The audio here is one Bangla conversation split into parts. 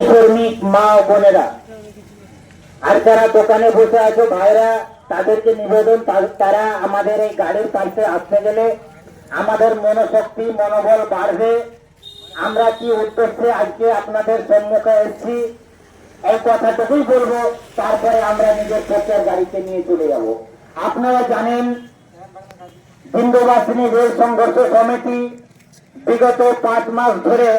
শ্রমিক মা ও বোনেরা আর যারা দোকানে বসে আছো ভাইরা, তাদেরকে নিবেদন, তারা আমাদের এই গাড়ির পাশে আসতে গেলে আমাদের মনোশক্তি মনোবল বাড়বে। আমরা কি উদ্দেশ্যে আজকে আপনাদের সম্মুখে এসেছি এই কথাটুকুই বলবো, তারপরে আমরা নিজের পক্ষের গাড়িতে নিয়ে চলে যাব। আপনারা জানেন বিন্দুবাসিনী রেল সংঘর্ষ সমিতি বিগত 5 মাস ধরে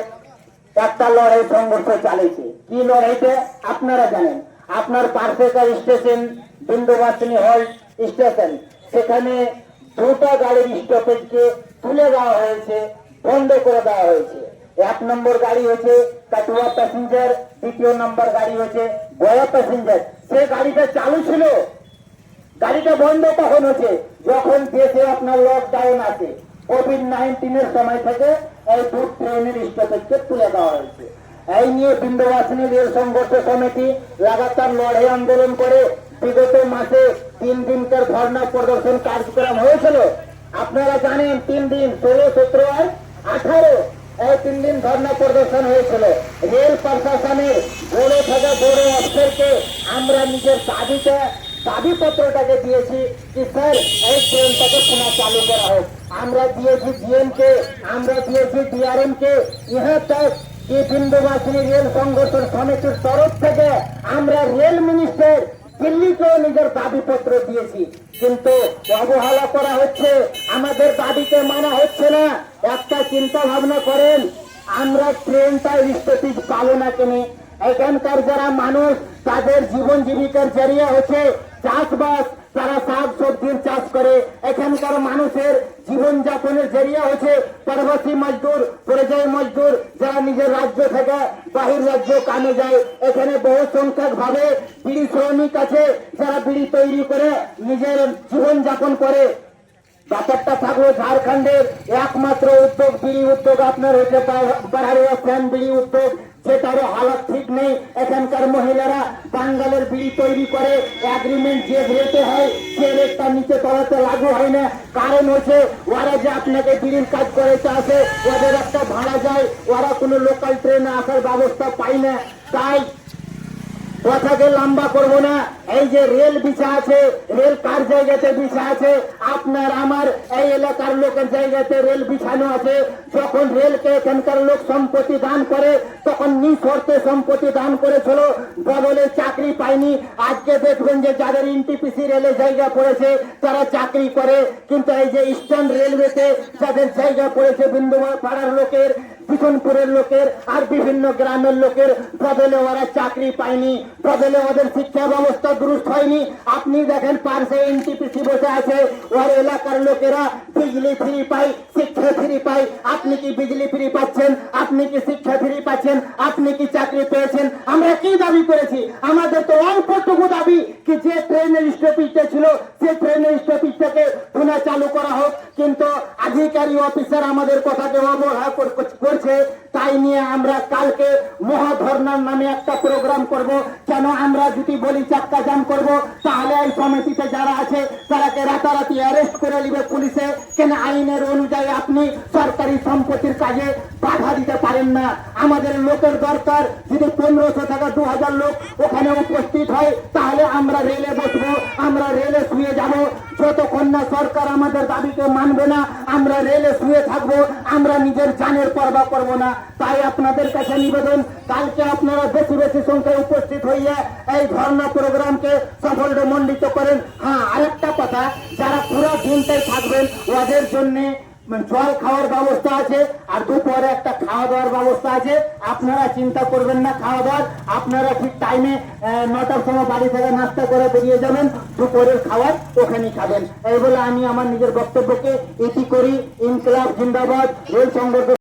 একটা লড়াই সংঘর্ষ চালিয়েছে। কি লড়াইতে আপনারা জানেন, আপনার পার্শ্বকার স্টেশন বিন্দুবাসিনী হল্ট স্টেশন, সেখানে দুটো গাড়ির স্টপেজকে তুলে দেওয়া হয়েছে, বন্ধ করে দেওয়া হয়েছে। 1 নম্বর গাড়ি হচ্ছে কাটুয়া প্যাসেঞ্জার, 2 নম্বর গাড়ি হচ্ছে গয়া প্যাসেঞ্জার। সে গাড়িটা চালু ছিল, গাড়িটা বন্ধ কখন হচ্ছে? যখন দেশে আপনার লকডাউন আছে, কোভিড-19 সময় থেকে এই 2 ট্রেনের স্টপেজকে তুলে দেওয়া হয়েছে। এই নিয়ে বিন্দুবাসিনী রেল সংঘর্ষ সমিতি লাগাতার লড়াই আন্দোলন করে বিগত মাসে 3 দিনকার ধর্ণা প্রদর্শন কার্যক্রম হয়েছিল। আপনারা জানেন 3 দিন 16, 17 আর 18 এই 3 দিন ধর্ণা প্রদর্শন হয়েছিল। রেল প্রশাসনের বড় থেকে বড় অফিসারকে আমরা নিজের দাবিপত্রটাকে দিয়েছি যে স্যার এই ট্রেনটাকে পুনঃ চালু করা হোক। আমরা দিয়েছি জিএমকে, আমরা দিয়েছি ডিআরএম কে, ইহা তক কি বিন্দুবাসিনী রেল সংঘর্ষ সমিতির তরফ থেকে আমরা রেল মিনিস্টার দিল্লিকেও নিজের দাবিপত্র দিয়েছি, কিন্তু অবহেলা করা হচ্ছে, আমাদের দাবিকে মানা হচ্ছে না। একটা চিন্তা ভাবনা করেন, আমরা ট্রেনটা স্টপেজ পাবো না কেন? এখানকার যারা মানুষ, তাদের জীবন জীবিকার জরিয়া হচ্ছে চাষবাস, তারা শাক সবজির চাষ করে। এখানকার মানুষের জীবন যাপনের জরিয়া হচ্ছে প্রবাসী মজদুর, পরিযায়ী মজদুর, যারা নিজের রাজ্য থেকে বাহির রাজ্য কামে যায়। এখানে বহু সংখ্যক ভাবে বিড়ি শ্রমিক আছে, যারা বিড়ি তৈরি করে নিজের জীবন যাপন করে। ব্যাপারটা থাকলো ঝাড়খণ্ডের একমাত্র উদ্যোগ বিড়ি উদ্যোগ আপনার হচ্ছে পাহাড়িয়া ফ্যান বিড়ি উদ্যোগ, যেটারও হালত ঠিক নেই। এখানকার মহিলারা বাঙ্গালের বিড়ি তৈরি করে, এগ্রিমেন্ট যে রেটে হয় সে রেটটা নিচে তলাতে লাগু হয় না। কারণ হচ্ছে ওরা যে আপনাকে বিড়ির কাজ করে আসে, ওদের একটা ভাড়া যায়, ওরা কোনো লোকাল ট্রেনে আসার ব্যবস্থা পায় না। তাই কথাকে লম্বা করবো না। এই যে রেল বিছা আছে, রেল কার জায়গাতে বিছা আছে? আপনার আমার এই এলাকার লোকের জায়গাতে রেল বিছানো আছে। যখন রেলকে এখানকার লোক সম্পত্তি দান করে, তখন নিঃশর্তে সম্পত্তি দান করেছিল, বদলে চাকরি পায়নি। আজকে দেখবেন যে যাদের এনটিপিসি রেলে জায়গা পড়েছে তারা চাকরি করে, কিন্তু এই যে ইস্টার্ন রেলওয়েতে যাদের জায়গা পড়েছে বিন্দুপাড়ার লোকের, বিশনপুরের লোকের আর বিভিন্ন গ্রামের লোকের, বদলে ওরা চাকরি পায়নি, বদলে ওদের শিক্ষা ব্যবস্থা দুরুস্ত হয়নি। আপনি দেখেন পার্শ্বে এনটিপিসি বসে আছে, ওর এলাকার লোকেরা বিজলি ফ্রি পায়, শিক্ষা ফ্রি পায়। আপনি কি বিজলি ফ্রি পাচ্ছেন? আপনি কি শিক্ষা ফ্রি পাচ্ছেন? আপনি কি চাকরি পেয়েছেন? আমরা কি দাবি করেছি? আমাদের তো অল্পটুকু দাবি কি যে ট্রেনের স্টপেজটা ছিল সেই ট্রেনের স্টপেজটাকে পুনঃ চালু করা হোক, কিন্তু আধিকারিক অফিসার আমাদের কথাকে অবহেলা করছে। তাই নিয়ে আমরা কালকে মহাধর্ণার নামে একটা প্রোগ্রাম করব। কেন আমরা যদি বলি চাক্কা জাম করব, তাহলে এই সমিতিতে যারা আছে তারাকে রাতারাতি অ্যারেস্ট করে নিবে পুলিশে। কেন আইনের অনুযায়ী আপনি সরকারি সম্পত্তির কাজে বাধা দিতে পারেন না? আমাদের লোকের দরকার, যদি 1500 থেকে 2000 লোক ওখানে উপস্থিত হয়, তাহলে আমরা রেলে বসবো, আমরা রেলে শুয়ে যাব। যতক্ষণ না সরকার আমাদের দাবিকে মানবে না, আমরা রেলে শুয়ে থাকবো, আমরা নিজের জানের পরোয়া করবো না। তাই আপনাদের কাছে নিবেদন, কালকে আপনারা বেশি বেশি সংখ্যায় উপস্থিত হইয়া এই ধর্ণা প্রোগ্রামকে সাফল্যমণ্ডিত করেন। হ্যাঁ, আরেকটা কথা, যারা পুরো দিনটাই থাকবেন ওদের জন্য জল খাওয়ার ব্যবস্থা আছে, আর দুপুরে একটা খাওয়া দাওয়ার ব্যবস্থা আছে। আপনারা চিন্তা করবেন না খাওয়া দাওয়ার, আপনারা ঠিক টাইমে 9টার সময় বাড়ি থেকে নাস্তা করে বেরিয়ে যাবেন, দুপুরের খাবার ওখানেই খাবেন। এই বলে আমি আমার নিজের বক্তব্যকে ইতি করি। ইনকলাব জিন্দাবাদ। রেল সংঘর্ষ